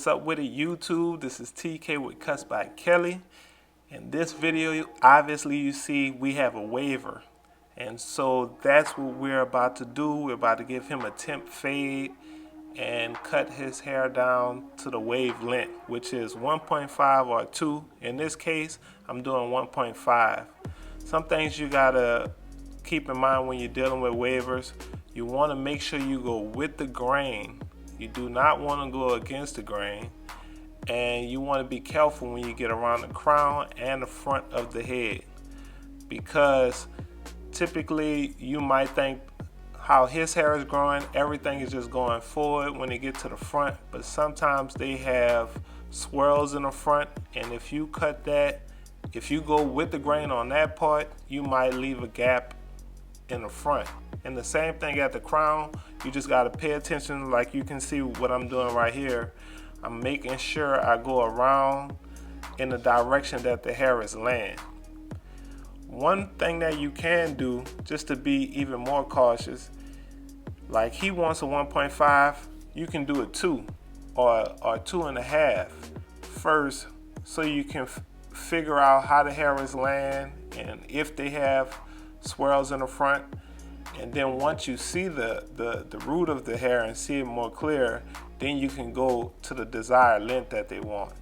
What's up with it, YouTube? This is TK with Cuts by Kelly. In this video, obviously you see we have a waiver. And so that's what we're about to do. We're about to give him a temp fade and cut his hair down to the wave length, which is 1.5 or 2. In this case, I'm doing 1.5. Some things you gotta keep in mind when you're dealing with waivers. You want to make sure you go with the grain. You do not want to go against the grain, and you want to be careful when you get around the crown and the front of the head, because typically you might think how his hair is growing, everything is just going forward when they get to the front, but sometimes they have swirls in the front, and if you cut that, if you go with the grain on that part, you might leave a gap in the front. And the same thing at the crown, you just got to pay attention. Like you can see what I'm doing right here. I'm making sure I go around in the direction that the hair is laying. One thing that you can do, just to be even more cautious, like he wants a 1.5, you can do a 2 or 2.5 first, so you can figure out how the hair is laying and if they have swirls in the front. And then once you see the root of the hair and see it more clear, then you can go to the desired length that they want.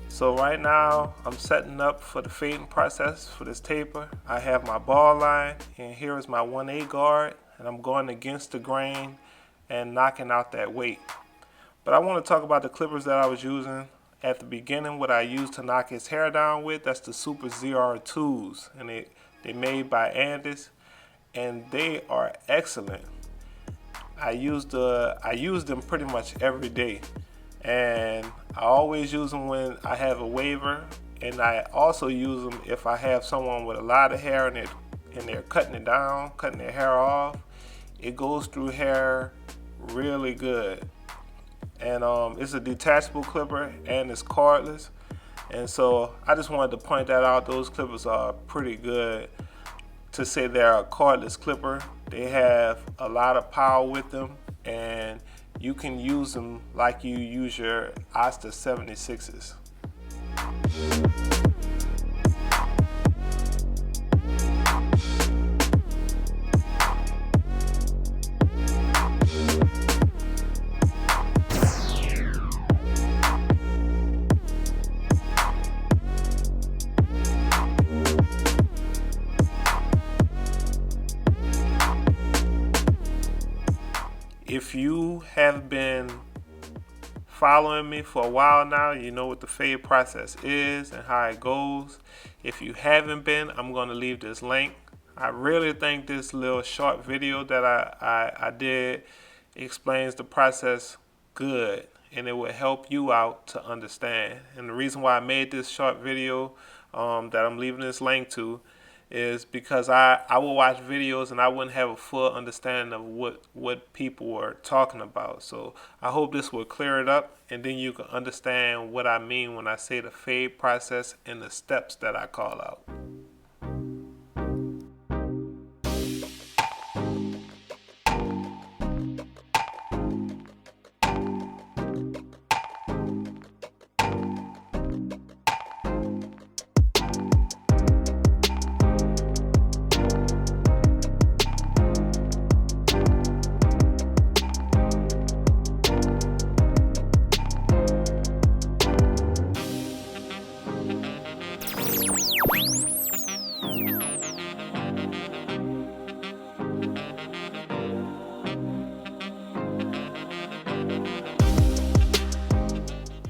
So right now I'm setting up for the fading process for this taper. I have my ball line, and here is my 1/8 guard, and I'm going against the grain and knocking out that weight. But I want to talk about the clippers that I was using at the beginning. What I used to knock his hair down with, that's the Super ZR2s, and they made by Andis, and they are excellent. I use them pretty much every day, and I always use them when I have a waiver, and I also use them if I have someone with a lot of hair and they're cutting it down, cutting their hair off. It goes through hair really good. And it's a detachable clipper and it's cordless, and so I just wanted to point that out. Those clippers are pretty good. To say they're a cordless clipper, they have a lot of power with them, and you can use them like you use your Asta 76s. If you have been following me for a while now, you know what the fade process is and how it goes. If you haven't been, I'm going to leave this link. I really think this little short video that I did explains the process good, and it will help you out to understand. And the reason why I made this short video that I'm leaving this link to is because I will watch videos and I wouldn't have a full understanding of what people were talking about. So I hope this will clear it up, and then you can understand what I mean when I say the fade process and the steps that I call out.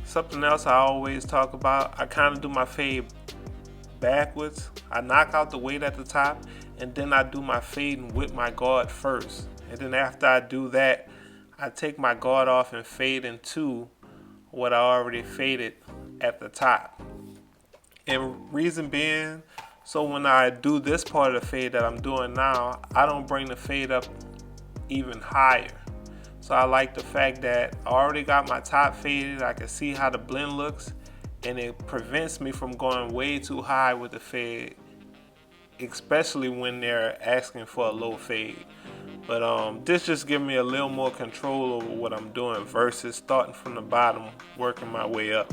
Something else I always talk about, I kind of do my fade backwards. I knock out the weight at the top, and then I do my fading with my guard first. And then after I do that, I take my guard off and fade into what I already faded at the top. And reason being, so when I do this part of the fade that I'm doing now, I don't bring the fade up even higher. So I like the fact that I already got my top faded. I can see how the blend looks, and it prevents me from going way too high with the fade. especially when they're asking for a low fade. But this just gives me a little more control over what I'm doing versus starting from the bottom, working my way up.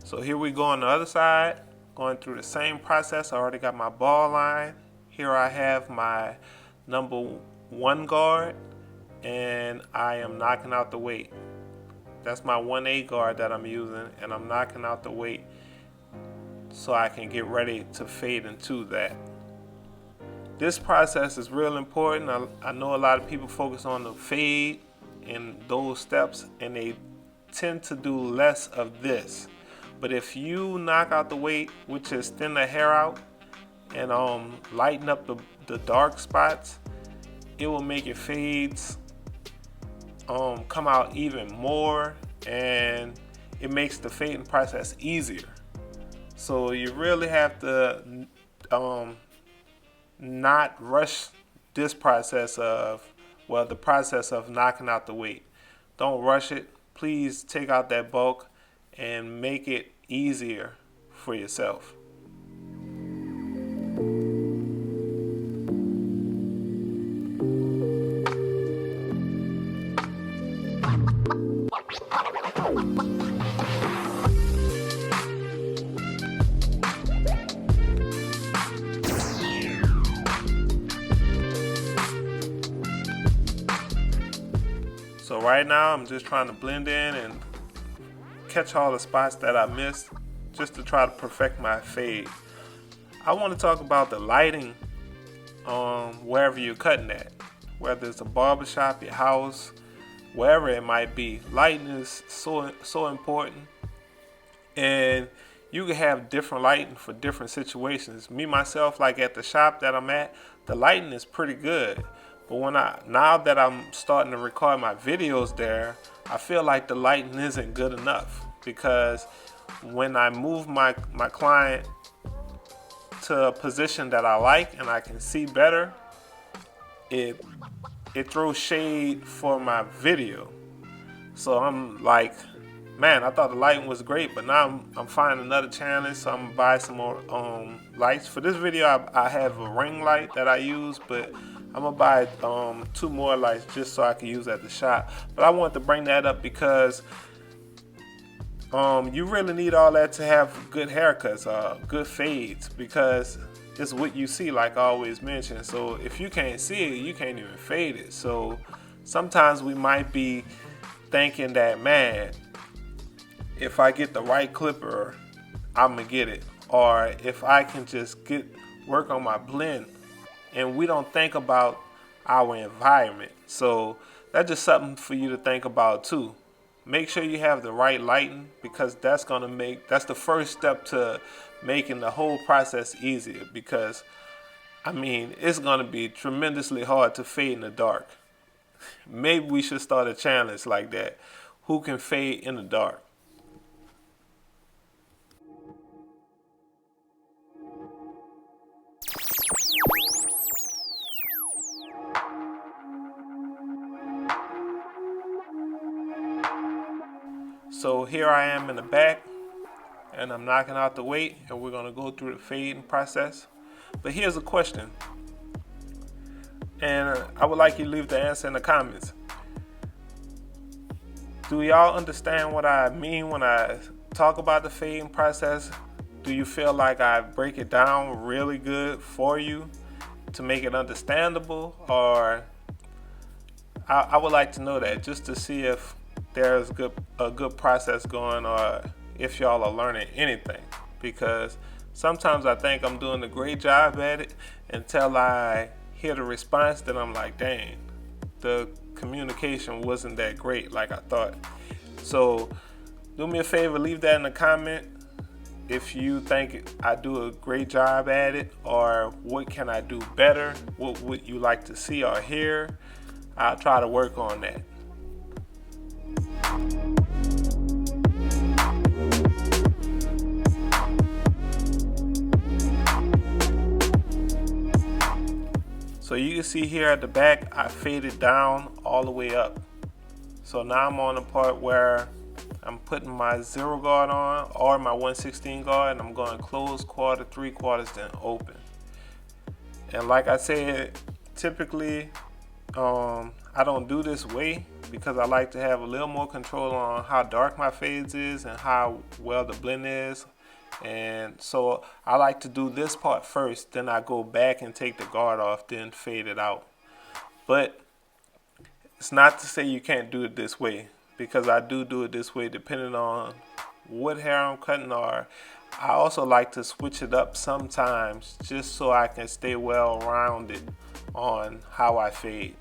So here we go on the other side, going through the same process. I already got my ball line. Here I have my number 1 guard, and I am knocking out the weight. That's my 1A guard that I'm using, and I'm knocking out the weight so I can get ready to fade into that. This process is real important. I know a lot of people focus on the fade and those steps, and they tend to do less of this. But if you knock out the weight, which is thin the hair out and lighten up the dark spots, it will make your fades come out even more, and it makes the fading process easier. So you really have to not rush this process the process of knocking out the weight. Don't rush it. Please take out that bulk and make it easier for yourself. So right now I'm just trying to blend in and catch all the spots that I missed just to try to perfect my fade. I want to talk about the lighting wherever you're cutting at, whether it's a barbershop, your house, wherever it might be. Lighting is so important, and you can have different lighting for different situations. Me myself, like at the shop that I'm at, the lighting is pretty good. But now that I'm starting to record my videos there, I feel like the lighting isn't good enough, because when I move my client to a position that I like and I can see better, it throws shade for my video. So I'm like, man, I thought the lighting was great, but now I'm finding another challenge, so I'm gonna buy some more lights. For this video, I have a ring light that I use, but I'm gonna buy 2 more lights just so I can use at the shop. But I want to bring that up because you really need all that to have good haircuts, good fades, because it's what you see, like I always mention. So if you can't see it, you can't even fade it. So sometimes we might be thinking that, man, if I get the right clipper, I'm gonna get it, or if I can just work on my blend. And we don't think about our environment. So that's just something for you to think about too. Make sure you have the right lighting, because that's the first step to making the whole process easier. Because I mean, it's gonna be tremendously hard to fade in the dark. Maybe we should start a challenge like that. Who can fade in the dark? So here I am in the back, and I'm knocking out the weight, and we're gonna go through the fading process. But here's a question, and I would like you to leave the answer in the comments. Do y'all understand what I mean when I talk about the fading process? Do you feel like I break it down really good for you to make it understandable? Or I would like to know that, just to see if there's a good process going, or if y'all are learning anything. Because sometimes I think I'm doing a great job at it until I hear the response, then I'm like, dang, the communication wasn't that great like I thought. So do me a favor, leave that in the comment if you think I do a great job at it, or what can I do better, what would you like to see or hear. I'll try to work on that. So you can see here at the back, I faded down all the way up. So now I'm on the part where I'm putting my 0 guard on or my 1/16 guard, and I'm going close quarter, 3/4, then open. And like I said, typically I don't do this way because I like to have a little more control on how dark my fades is and how well the blend is. And so I like to do this part first, then I go back and take the guard off, then fade it out. But it's not to say you can't do it this way, because I do it this way depending on what hair I'm cutting, or I also like to switch it up sometimes just so I can stay well rounded on how I fade.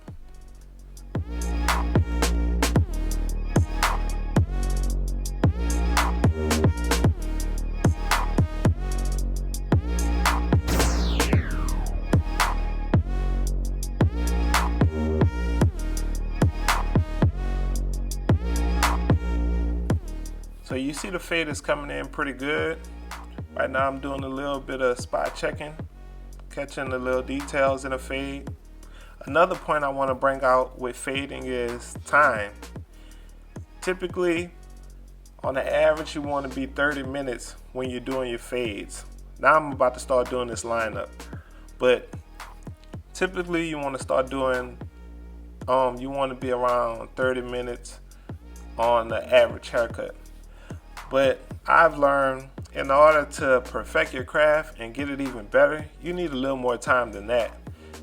So you see the fade is coming in pretty good. Right now I'm doing a little bit of spot checking, catching the little details in a fade. Another point I want to bring out with fading is time. Typically, on the average, you want to be 30 minutes when you're doing your fades. Now I'm about to start doing this lineup, but typically you want to start doing, you want to be around 30 minutes on the average haircut. But I've learned in order to perfect your craft and get it even better, you need a little more time than that.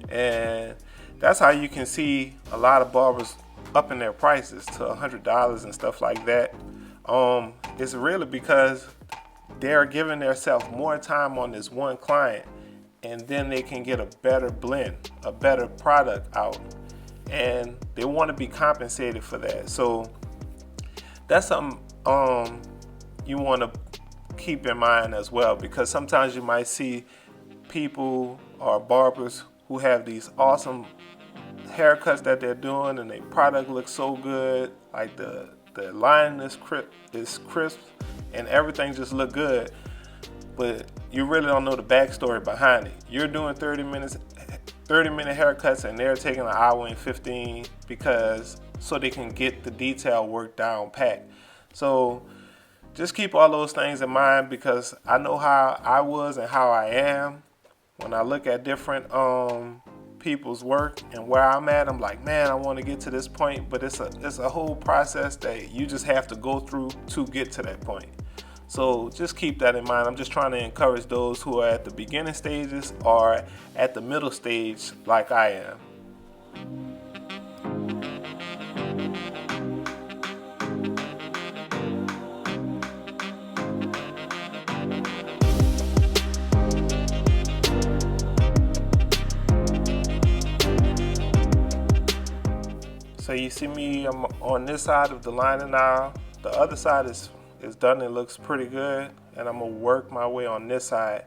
And that's how you can see a lot of barbers upping their prices to $100 and stuff like that. It's really because they're giving themselves more time on this one client, and then they can get a better blend, a better product out, and they want to be compensated for that. So that's something you want to keep in mind as well, because sometimes you might see people or barbers who have these awesome haircuts that they're doing and their product looks so good, like the line is crisp and everything just look good, but you really don't know the backstory behind it. You're doing 30-minute haircuts and they're taking an hour and 15 so they can get the detail work down pat. So just keep all those things in mind, because I know how I was and how I am. When I look at different people's work and where I'm at, I'm like, man, I want to get to this point, but it's a whole process that you just have to go through to get to that point. So just keep that in mind. I'm just trying to encourage those who are at the beginning stages or at the middle stage like I am. So you see me, I'm on this side of the liner now. The other side is done. It looks pretty good, and I'm gonna work my way on this side.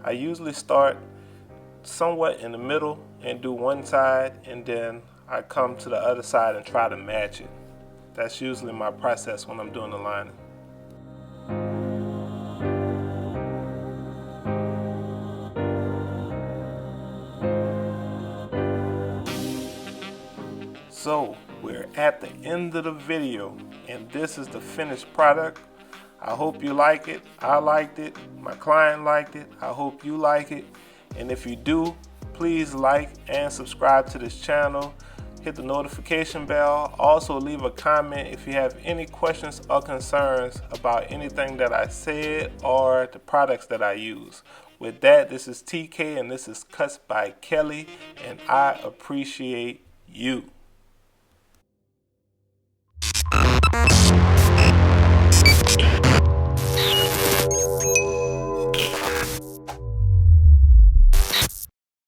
I usually start somewhat in the middle and do one side, and then I come to the other side and try to match it. That's usually my process when I'm doing the lining. So we're at the end of the video, and this is the finished product. I hope you like it. I liked it. My client liked it. I hope you like it. And if you do, please like and subscribe to this channel. Hit the notification bell. Also leave a comment if you have any questions or concerns about anything that I said or the products that I use. With that, this is TK and this is Cuts by Kelly, and I appreciate you.